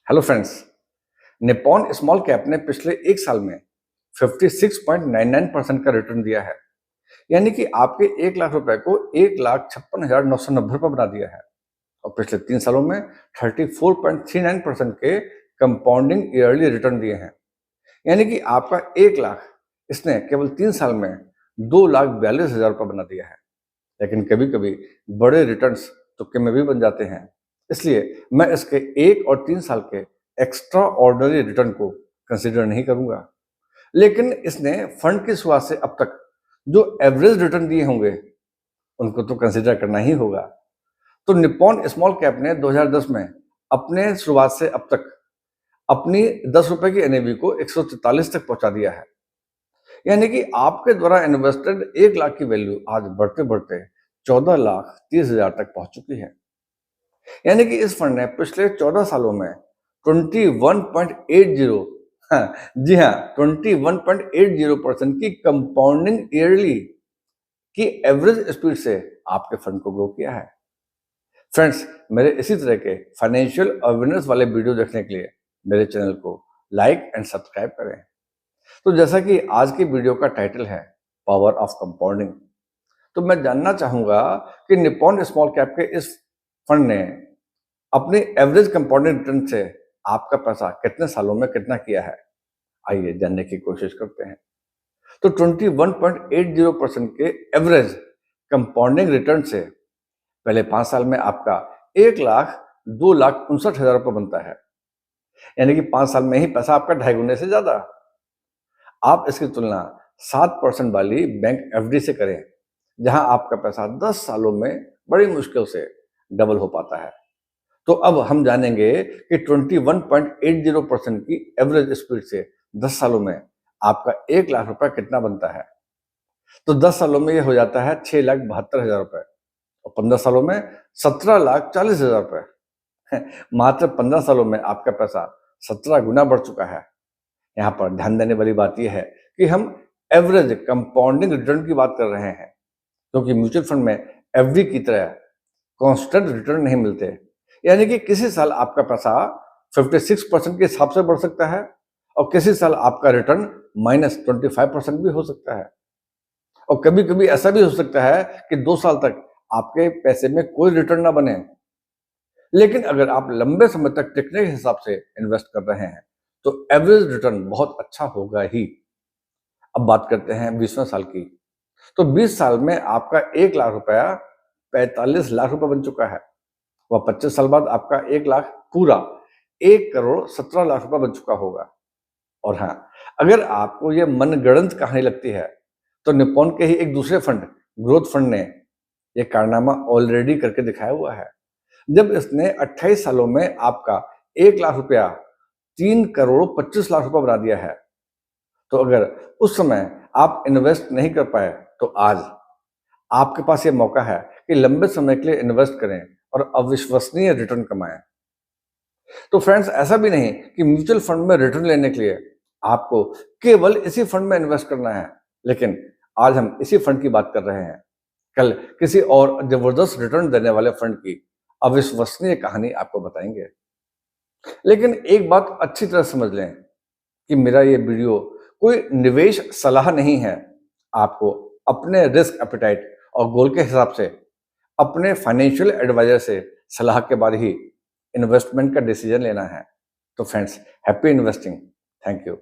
Hello friends. Nippon small cap ने पिछले एक साल में 56.99% का रिटर्न दिया है। यानी कि आपके 1 लाख रुपए को 1,56,990 रुपए बना दिया है और पिछले 3 सालों में 34.39% के कंपाउंडिंग ईयरली रिटर्न दिए हैं। यानी कि आपका 1 लाख इसने केवल 3 साल में 2,42,000 रुपये बना दिया है। लेकिन कभी कभी बड़े रिटर्न्स तुक्के में भी बन जाते हैं, इसलिए मैं इसके 1 और 3 साल के एक्स्ट्रा ऑर्डिनरी रिटर्न को कंसिडर नहीं करूंगा। लेकिन इसने फंड की शुरुआत से अब तक जो एवरेज रिटर्न दिए होंगे उनको तो कंसिडर करना ही होगा। तो निप्पॉन स्मॉल कैप ने 2010 में अपने शुरुआत से अब तक अपनी 10 रुपए की एनएवी को 143 तक पहुंचा दिया है। यानी कि आपके द्वारा इन्वेस्टेड 1 लाख की वैल्यू आज बढ़ते बढ़ते 14,30,000 तक पहुंच चुकी है। यानी कि इस फंड ने पिछले 14 सालों में 21.80 जी हाँ 21.80% की कंपाउंडिंग ईयरली की एवरेज स्पीड से आपके फंड को ग्रो किया है। फ्रेंड्स, मेरे इसी तरह के फाइनेंशियल अवेयरनेस वाले वीडियो देखने के लिए मेरे चैनल को लाइक एंड सब्सक्राइब करें। तो जैसा कि आज की वीडियो का टाइटल है पावर ऑफ कंपाउंडिंग, तो मैं जानना चाहूंगा कि निप्पॉन स्मॉल कैप के इस फंड ने अपने एवरेज कंपाउंडिंग रिटर्न से आपका पैसा कितने सालों में कितना किया है। आइए जानने की कोशिश करते हैं। तो 21.80% के एवरेज कंपाउंडिंग रिटर्न से पहले 5 साल में आपका 1,02,59,000 रुपये बनता है। यानी कि 5 साल में ही पैसा आपका 2.5 गुने से ज्यादा। आप इसकी तुलना 7% वाली बैंक एफडी से करें, जहां आपका पैसा 10 सालों में बड़ी मुश्किल से डबल हो पाता है। तो अब हम जानेंगे कि 21.80% की एवरेज स्पीड से 10 सालों में आपका 1 लाख रुपए कितना बनता है। तो 10 सालों में यह हो जाता है 6,72,000 रुपए और 15 सालों में 17,40,000 रुपए। मात्र 15 सालों में आपका पैसा 17 गुना बढ़ चुका है। यहाँ पर ध्यान देने वाली बात यह है कि हम एवरेज कंपाउंडिंग रिटर्न की बात कर रहे हैं, क्योंकि म्यूचुअल फंड में एफडी की तरह कांस्टेंट रिटर्न नहीं मिलते। यानी कि किसी साल आपका पैसा 56% के हिसाब से बढ़ सकता है और किसी साल आपका रिटर्न -25% भी हो सकता है। और कभी कभी ऐसा भी हो सकता है कि 2 साल तक आपके पैसे में कोई रिटर्न ना बने। लेकिन अगर आप लंबे समय तक टिकने के हिसाब से इन्वेस्ट कर रहे हैं तो एवरेज रिटर्न बहुत अच्छा होगा ही। अब बात करते हैं 20वें साल की। तो 20 साल में आपका 1 लाख रुपया 45 लाख रुपए बन चुका है। वह 25 साल बाद आपका 1 लाख पूरा 1,17,00,000 रुपए बन चुका होगा। और हाँ, अगर आपको यह मनगढ़ंत कहानी लगती है तो निप्पॉन के ही एक दूसरे फंड ग्रोथ फंड ने यह कारनामा ऑलरेडी करके दिखाया हुआ है, जब इसने 28 सालों में आपका 1 लाख रुपया 3,25,00,000 रुपए बना दिया है। तो अगर उस समय आप इन्वेस्ट नहीं कर पाए तो आज आपके पास ये मौका है कि लंबे समय के लिए इन्वेस्ट करें और अविश्वसनीय रिटर्न कमाएं। तो फ्रेंड्स, ऐसा भी नहीं कि म्यूचुअल फंड में रिटर्न लेने के लिए आपको केवल इसी फंड में इन्वेस्ट करना है, लेकिन आज हम इसी फंड की बात कर रहे हैं। कल किसी और जबरदस्त रिटर्न देने वाले फंड की अविश्वसनीय कहानी आपको बताएंगे। लेकिन एक बात अच्छी तरह समझ लें कि मेरा ये वीडियो कोई निवेश सलाह नहीं है। आपको अपने रिस्क एपेटाइट और गोल के हिसाब से अपने फाइनेंशियल एडवाइजर से सलाह के बाद ही इन्वेस्टमेंट का डिसीजन लेना है। तो friends, happy investing. Thank you.